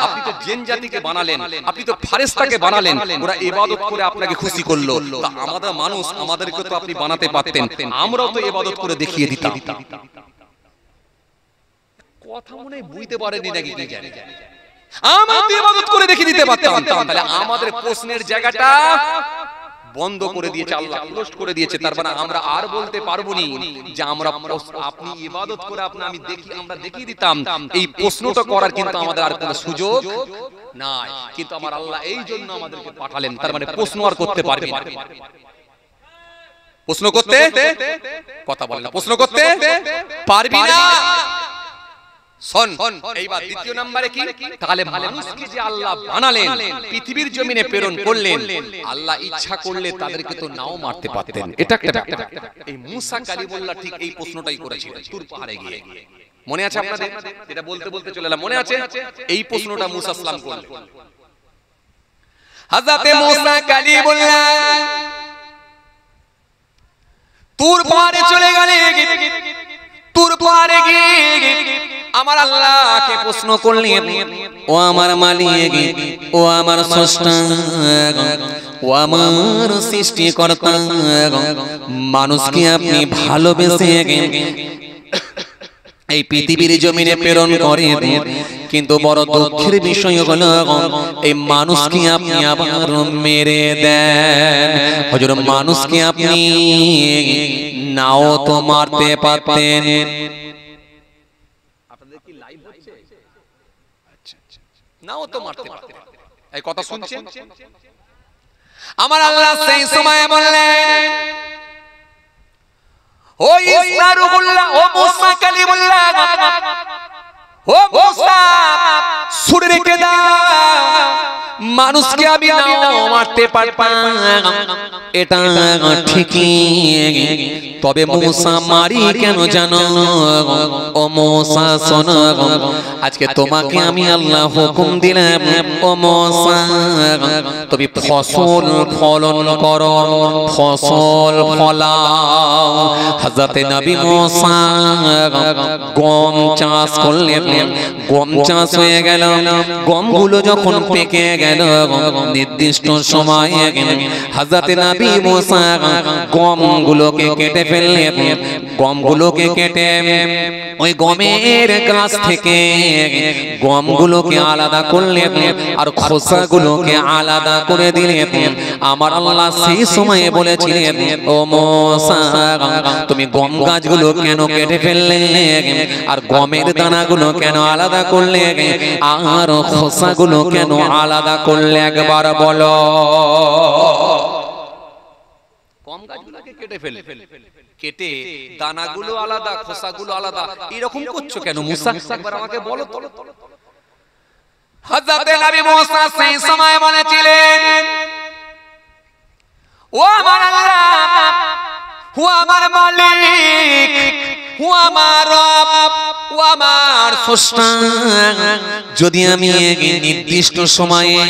S2: আপনি তো জিন জাতিকে বানালেন, আপনি তো ফেরেশতাকে বানালেন, ওরা ইবাদত করে আপনাকে খুশি করলো, তা আমাদের মানুষ আমাদেরকে তো আপনি বানাতে পারতেন, আমরাও তো ইবাদত করে দেখিয়ে দিতাম। কথা মনে বুঝতে পারেনি নাকি? কি জানি আমরা তো ইবাদত করে দেখিয়ে দিতে পারতাম। তাহলে আমাদের প্রশ্নের জায়গাটা বন্ধ করে দিয়েছে আল্লাহ, ক্লোজ করে দিয়েছে। তার মানে আমরা আর বলতে পারবো না যে আমরা আপনি ইবাদত করে আমি দেখি আমরা দেখিয়ে দিতাম, এই প্রশ্নটা করার কিন্তু আমাদের আর কোনো সুযোগ নাই। কিন্তু আমার আল্লাহ এই জন্য আমাদেরকে পাঠালেন, তার মানে প্রশ্ন আর করতে পারবে না। প্রশ্ন করতে কথা বলে না, প্রশ্ন করতে পারবি না। শোন, এইবার দ্বিতীয় নম্বরে কি? তাহলে মানুষকে যে আল্লাহ বানালেন, পৃথিবীর জমিনে প্রেরণ করলেন, আল্লাহ ইচ্ছা করলে তাদেরকে তো নাও মারতে পারতেন। এটা একটা এই মুসা কালিমুল্লাহ ঠিক এই প্রশ্নটাই করেছিলেন তুর পাহাড়ে গিয়ে। মনে আছে আপনাদের? এটা বলতে বলতে চলে এলাম, মনে আছে? এই প্রশ্নটা মুসা সালাম করলেন। হযরতে মুসা কালিমুল্লাহ তুর পাহাড়ে চলে গেলেন। তুর পাহাড়ে গিয়ে আমার আল্লাহকে প্রশ্ন করলেন, ও আমার মালিক, ও আমার স্রষ্টা, ও আমার সৃষ্টিকর্তা, মানুষকে আপনি ভালোবেসে এই পৃথিবীর জমিনে প্রেরণ করেন, কিন্তু বড় দুঃখের বিষয় হলো এই মানুষকে আপনি আবার মেরে দেন। হুজুর মানুষকে আপনি নাও তো মারতে পারতেন। আপনাদের কি লাইভ হচ্ছে? আচ্ছা আচ্ছা, নাও তো মারতে পারতেন। এই কথা শুনছেন? আমার আল্লাহ সেই সময় বললেন, ও ঈসা রুহুল্লাহ, ও মুসা কালিমুল্লাহ, ও মুসা শুনে রেখে দাও, মানুষকে আমি নাও মারতে পারতাম, এটা ঠিকই, তবে মুসা মারি কেন জানো? ও মুসা শোনো, আজকে তোমাকে আমি আল্লাহ হুকুম দিলাম, ও মুসা তুমি ফসল ফলন করো, ফসল ফলাও। হযরতে নবী মুসা গম চাষ করলেন, গম চাষ হয়ে গেল, গমগুলো যখন পেকে গেল নির্দিষ্ট সময়ে হযরতে নবী মুসা গমগুলোকে কেটে ফেললেন। গমগুলোকে কেটে ওই গমের গাছ থেকে গমগুলোকে আলাদা করলেন আর খোসাগুলোকে আলাদা করে দিলেন। আমার আল্লাহ সেই সময়ে বলেছিলেন, ও মুসা তুমি গম গাছগুলো কেন কেটে ফেললে, আর গমের দানাগুলো কেন আলাদা করলে, আর খোসাগুলো কেন আলাদা করলে, একবার বলো। গম গাছগুলোকে কেটে ফেলে, কেটে দানাগুলো আলাদা, খোসাগুলো আলাদা, এরকম করছো কেন মুসা? একবার আমাকে বলো তো। হযরতে নবী মুসা সেই সময় বলেছিলেন, ও আমার আল্লাহ, ও আমার মালিক, ও আমার রব, ও আমার স্রষ্টা, যদি আমি নির্দিষ্ট সময়ে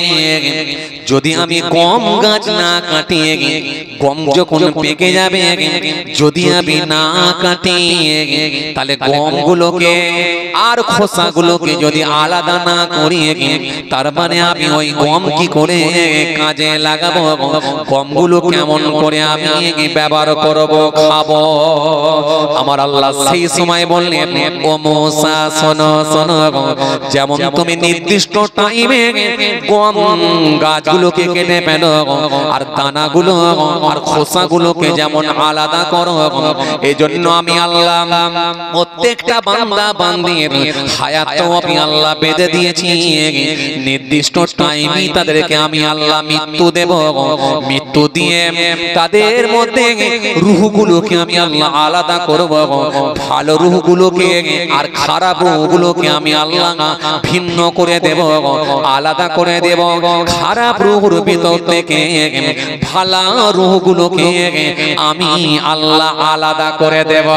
S2: যদি আমি গম গাছ না কাটি, গম যখন পেকে যাবে, যদি আমি না কাটি, তাহলে গমগুলোকে আর খোসাগুলোকে যদি আলাদা না করি, তার মানে আমি ওই গম কি করে কাজে লাগাবো, গমগুলো কেমন করে আমি ব্যবহার করব, খাবো। আমার আল্লাহ সেই সময় বললেন, ও মুসা শোনো শোনো, যেমন তুমি নির্দিষ্ট টাইমে গম গাছগুলোকে কেটে ফেলো আর দানাগুলো আর খোসাগুলোকে যেমন আলাদা করো, এজন্য আমি আল্লাহ প্রত্যেকটা বান্দা বান্দির হায়াত আমি আল্লাহ বেঁধে দিয়েছি। নির্দিষ্ট টাইমে তাদেরকে আমি আল্লাহ মৃত্যু দেব, মৃত্যু দিয়ে তাদের মধ্যে রূহগুলোকে আমি আল্লাহ আলাদা করব, ভালো রূহগুলোকে আর খারাপ রূহগুলোকে আমি আল্লাহ ভিন্ন করে দেব, আলাদা করে দেব। খারাপ রূহের ভিতর থেকে ভালো রূহগুলোকে আমি আল্লাহ আলাদা করে দেব।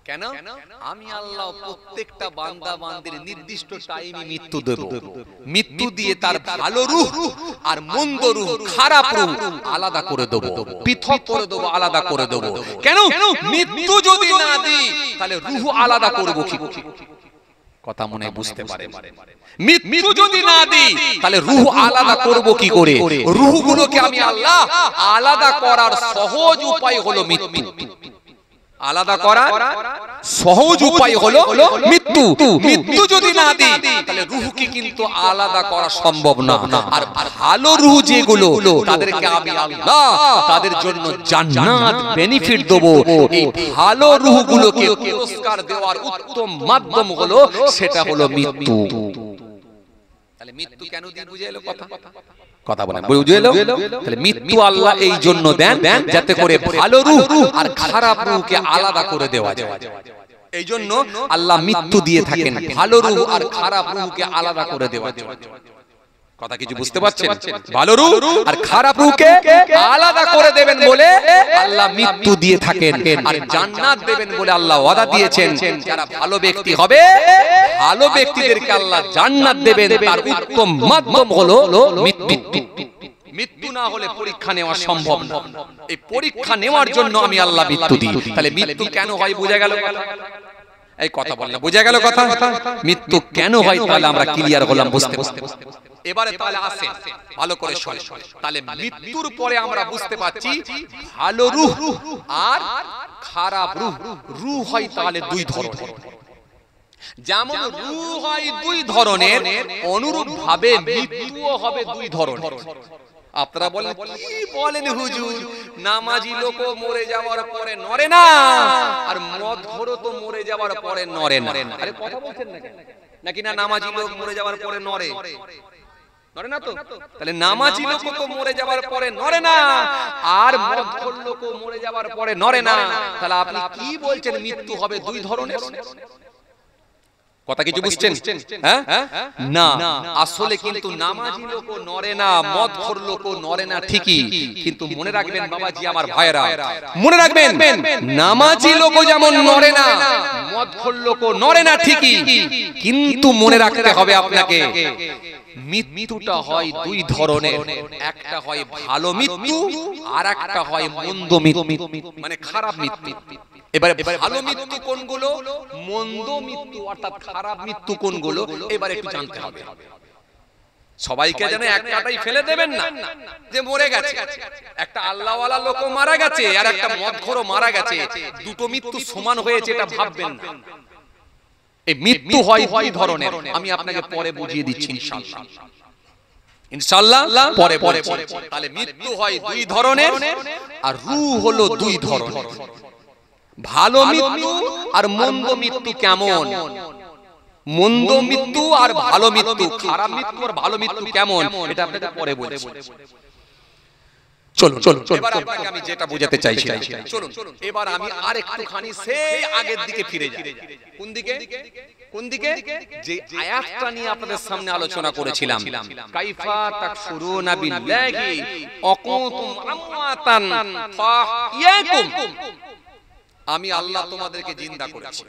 S1: কেন? আমি আল্লাহ প্রত্যেকটা বান্দা বান্দির নির্দিষ্ট টাইমে মৃত্যু দেব, মৃত্যু দিয়ে তার ভালো রূহ আর মন্দ রূহ খারাপ রূহ আলাদা করে দেব, পৃথক করে দেব, আলাদা করে দেব। কেন? মৃত্যু যদি না দিই তাহলে রূহ আলাদা করব কি? কথা মনে বুঝতে পারে। মৃত্যু যদি না দিই তাহলে রূহ আলাদা করব কি করে? রূহগুলোকে আমি আল্লাহ আলাদা করার সহজ উপায় হলো মৃত্যু। আলাদা করার সহজ উপায় হলো মৃত্যু। মৃত্যু যদি না দিই তাহলে রূহকে কিন্তু আলাদা করা সম্ভব না। আর ভালো রূহ যেগুলো তাদেরকে আমি আল্লাহ তাদের জন্য জান্নাত বেনিফিট দেব। এই ভালো রূহগুলোকে পুরস্কার দেওয়ার উত্তম মাধ্যম হলো সেটা হলো মৃত্যু। তাহলে মৃত্যু কেন দিয়ে বুঝে এলো কথা? কথা বলেন বুঝে এলো? তাহলে মৃত্যু আল্লাহ এই জন্য দেন যাতে করে ভালো রূহ আর খারাপ রূহকে আলাদা করে দেওয়া যায়। এই জন্য আল্লাহ মৃত্যু দিয়ে থাকেন ভালো রূহ আর খারাপ রূহকে আলাদা করে দেওয়া যায়। কথা কিছু বুঝতে পারছেন? ভালো রূহ আর খারাপ রূহকে আলাদা করে দেবেন বলে আল্লাহ মৃত্যু দিয়ে থাকেন। আর জান্নাত দেবেন বলে আল্লাহ ওয়াদা দিয়েছেন, যারা ভালো ব্যক্তি হবে ভালো ব্যক্তিদেরকে আল্লাহ জান্নাত দেবেন। তার উত্তম মাধ্যম হলো মৃত্যু। মৃত্যু না হলে পরীক্ষা নেওয়া সম্ভব না। এই পরীক্ষা নেওয়ার জন্য আমি আল্লাহ মৃত্যু দিই। তাহলে মৃত্যু কেন হয় বুঝা গেল? এই কথা বললে বুঝা গেল কথা? মৃত্যু কেন হয় তাহলে আমরা ক্লিয়ার হলাম বুঝতে। এবারে তাহলে আসেন ভালো করে শুনুন। তাহলে মৃত্যুর পরে আমরা বুঝতে পাচ্ছি ভালো রূহ আর খারাপ রূহ। রূহ হয় তাহলে দুই ধরনের। যেমন রূহ হয় দুই ধরনের, অনুরূপ ভাবে মৃত্যুও হবে দুই ধরনের। আপনারা বলেন কি বলেন হুজুর? নামাজি লোকও মরে যাওয়ার পরে নরে না, আর মদখোরও তো মরে যাওয়ার পরে নরে না। আরে কথা বলছেন না কেন? নাকি না নামাজি লোক মরে যাওয়ার পরে নরে? নরে না তো? তাহলে নামাজি লোকও তো মরে যাওয়ার পরে নরে না, আর মদখোর লোকও মরে যাওয়ার পরে নরে না। তাহলে আপনি কি বলছেন মৃত্যু হবে দুই ধরনের? কথা কিছু বুঝছেন? হ্যাঁ না, আসলে কিন্তু নামাজি লোকও নরে না, মদখোর লোকও নরে না ঠিকই, কিন্তু মনে রাখবেন বাবাজি আমার ভাইরা, মনে রাখবেন নামাজি লোকও যেমন নরে না, মদখোর লোকও নরে না ঠিকই, কিন্তু মনে রাখতে হবে আপনাকে মৃত্যুটা হয় দুই ধরনের। একটা হয় ভালো মৃত্যু আর একটা হয় মন্দ মৃত্যু, মানে খারাপ মৃত্যু। এবারে ভালো মৃত্যু কোনগুলো, মন্দ মৃত্যু অর্থাৎ খারাপ মৃত্যু কোনগুলো, এবারে একটু জানতে হবে। সবাইকে যেন এক কাটাই ফেলে দেবেন না যে মরে গেছে, একটা আল্লাহওয়ালা লোকও মারা গেছে আর একটা মদখোরও মারা গেছে, দুটো মৃত্যু সমান হয়েছে এটা ভাববেন না। এই মৃত্যু হয় দুই ধরনের, আমি আপনাকে পরে বুঝিয়ে দিচ্ছি ইনশাআল্লাহ। ইনশাআল্লাহ পরে পরে। তাহলে মৃত্যু হয় দুই ধরনের আর রূহ হলো দুই ধরনের। ভালো মৃত্যু আর মন্দ মৃত্যু কেমন? মন্দ মৃত্যু আর ভালো মৃত্যু, খারাপ মৃত্যু আর ভালো মৃত্যু কেমন, এটা আপনাকে পরে বলছি। চলুন চলুন, এবার আপনাকে আমি যেটা বোঝাতে চাইছি, চলুন এবার আমি আরেকটুখানি সেই আগের দিকে ফিরে যাই। কোন দিকে? কোন দিকে? যে আয়াতটা নিয়ে আপনাদের সামনে আলোচনা করেছিলাম, কাইফা তাকফুরুনা বিল্লাহি আকুতুম আমওয়াতান ফায়াকুম। আমি আল্লাহ তোমাদেরকে জিন্দা করেছি,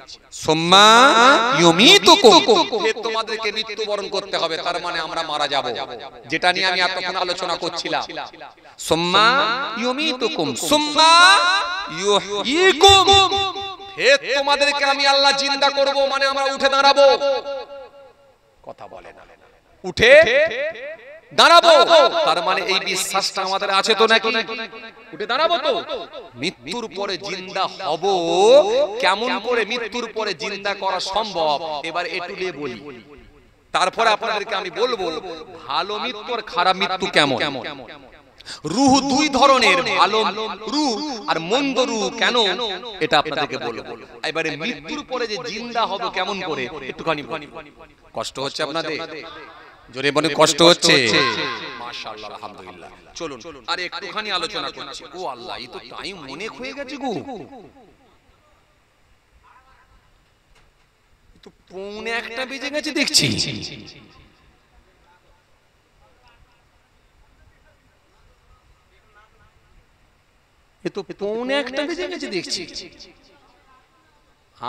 S1: সুম্মা ইউমিতুকুম, ফির তোমাদেরকে মৃত্যুবরণ করতে হবে, তার মানে আমরা মারা যাব, যেটা নিয়ে আমি এতক্ষণ আলোচনা করছিলাম। সুম্মা ইউমিতুকুম সুম্মা ইউহয়িকুম, ফির তোমাদেরকে আমি আল্লাহ জিন্দা করব, মানে আমরা উঠে দাঁড়াবো। কথা বলে না, উঠে
S2: দাঁড়াবো, তার মানে এই বিশ্বাসটা আমাদের আছে তো নাকি? উঠে দাঁড়াবো তো। মৃত্যুর পরে জিন্দা হব, কেমন করে মৃত্যুর পরে জিন্দা করা সম্ভব এবার একটু দিয়ে বলি, তারপরে আপনাদেরকে আমি বলবো ভালো মৃত্যু আর খারাপ মৃত্যু কেমন। রূহ দুই ধরনের, ভালো রূহ আর মন্দ রূহ কেন, এটা আপনাদেরকে বলবো। এবারে মৃত্যুর পরে যে জিন্দা হব কেমন করে একটুখানি কষ্ট হচ্ছে আপনাদের, জোরে বলে কষ্ট হচ্ছে? মাশাআল্লাহ, আলহামদুলিল্লাহ। চলুন আর একটুখানি আলোচনা করছি। ও আল্লাহ, এই তো টাইম অনেক হয়ে গেছে গো, তো 1:45 বেজে গেছে দেখছি। এ তো 1:45 বেজে গেছে দেখছি।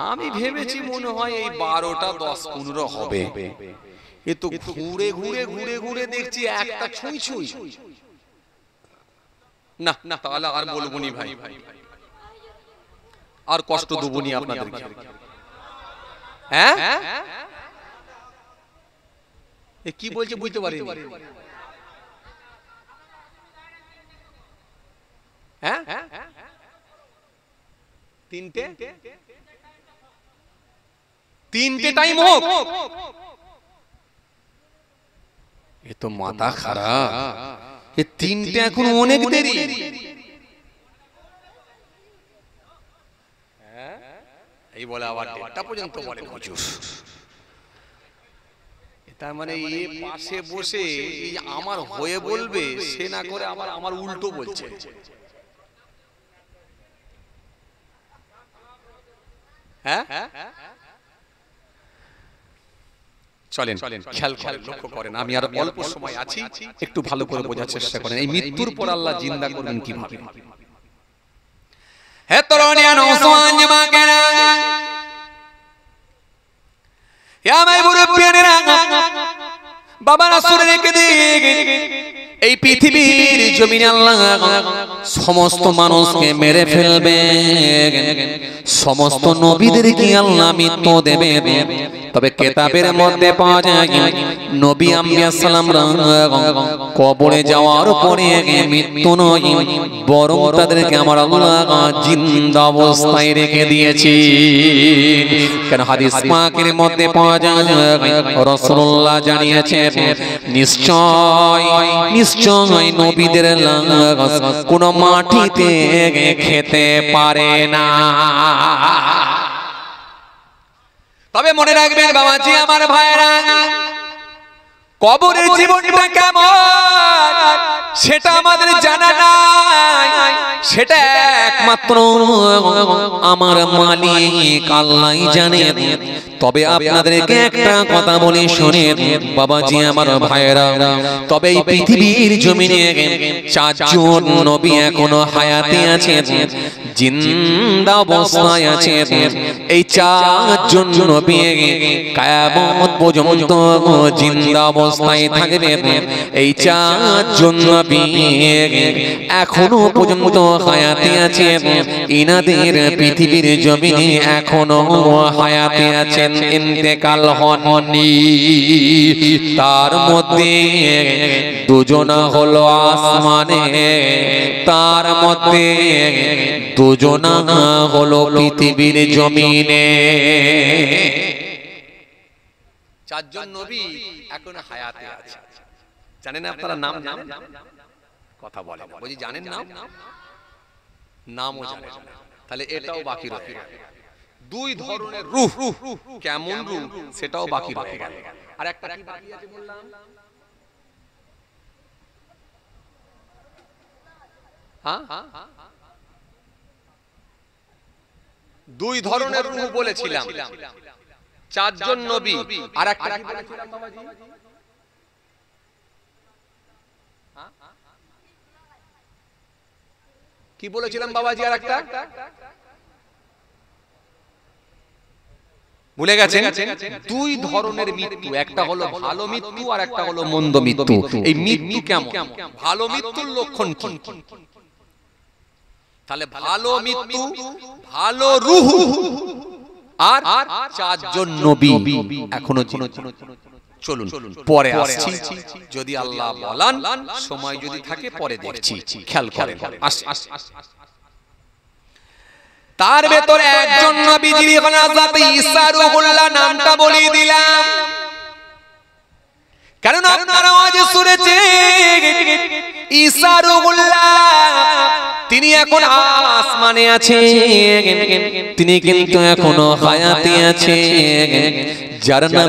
S2: আমি ভেবেছি মনে হয় এই 12টা 10-15 হবে। এ তো ঘুরে ঘুরে ঘুরে ঘুরে দেখছি একটা ছুঁই ছুঁই। না না, তাহলে আর বলবনি ভাই, আর কষ্ট দেবনি আপনাদেরকে। হ্যাঁ, এ কি বলছে বুঝতে পারিনি। হ্যাঁ, 3টে টাইম হোক। এ তো মাথা খারাপ, এ 3টে এখন অনেক দেরি। এই বলে আবার 1:30 পর্যন্ত বলে হুজুর। তার মানে এ পাশে বসে এই আমার হয়ে বলবে, সে না করে আবার আমার উল্টো বলছে। হ্যাঁ, চলেন খেয়াল করেন, লক্ষ্য করেন, আমি আর অল্প সময় আছি, একটু ভালো করে বোঝার চেষ্টা করেন এই মৃত্যুর পর আল্লাহ জিন্দা করবেন কিভাবে। হে তরুণিয়া নওজওয়ান যুবকেরা, হে আমার মুরব্বিয়ানেরা, বাবারা শুনে রেখে দিন, এই পৃথিবীর জমিনে আল্লাহ সমস্ত মানুষকে মেরে ফেলবে, সমস্ত নবীদেরকে আল্লাহ মৃত্যু দেবে। তবে কিতাবের মধ্যে পাওয়া যায় নবী আম্বিয়া সালামরা কবরে যাওয়ার পরে মৃত্যু নয়, বরং তাদেরকে আমার আল্লাহ জিন্দা অবস্থায় রেখে দিয়েছে। কেন হাদিস পাকের মধ্যে পাওয়া যায় রাসূলুল্লাহ জানিয়েছেন, নিশ্চয় নিশ্চয় নবীদের লাশ কোন মাটিতে খেতে পারে না। তবে মনে রাখবেন বাবাজি, আমার ভাইরা, কবরের জীবনটা কেমন সেটা আমাদের জানা নাই, সেটা একমাত্র আমার মালিক আল্লাহই জানে। তবে আপনাদেরকে একটা কথা বলি শুনেন বাবাজি, আমার ভাইরা, তবে এই পৃথিবীর জমিনে 4জন নবী এখনো হায়াতে আছেন, জিন্দা অবস্থায় আছেন। এই 4জন নবী কিয়ামত পর্যন্ত জিন্দা অবস্থায় থাকবেন। এই 4জন নবী এখনো পর্যন্ত হায়াতে আছেন, ইনাদের পৃথিবীর জমিনে এখনো হায়াতে আছেন, ইন্তেকাল হননি। তার মধ্যে 2জন হলো আসমানে, তার মধ্যে 2জন হলো পৃথিবীর জমিনে। 4জন নবী এখন হায়াতে আছে। জানেন আপনারা নাম জানেন? কথা বলেন, বুঝি জানেন নাম? নামও জানেন, তাহলে এটাও বাকি রয়ে গেল। 2 ধরনের রূহ, কেমন রূহ সেটাও বাকি রয়ে গেল। আর একটা কি বাকি আছে বললাম? হ্যাঁ, 2 ধরনের রূহ বলেছিলাম, 4জন নবী। আর একটা কি বলেছিলাম বাবাজি? কি বলেছিলাম বাবাজি? আর একটা ভুলে গেছেন? 2 ধরনের মৃত্যু, একটা হলো ভালো মৃত্যু আর একটা হলো মন্দ মৃত্যু। এই মৃত্যু কেমন, ভালো মৃত্যুর লক্ষণ কি? তাহলে ভালো মৃত্যু, ভালো রূহ আর 4জন নবী এখনো
S1: চলুন পরে আসছি, যদি আল্লাহ বলেন সময় যদি থাকে পরে দেখছি, খেয়াল করেন। তার ভেতরে একজন নবীজি হযরত ঈসা রূহুল্লাহ নামটা বলে দিলাম, কারণ আপনারা আজ শুনেছেন ঈসা রূহুল্লাহ তিনি এখন আসমানে আছেন, তিনি কিন্তু এখনো হায়াতে আছেন। যার নাম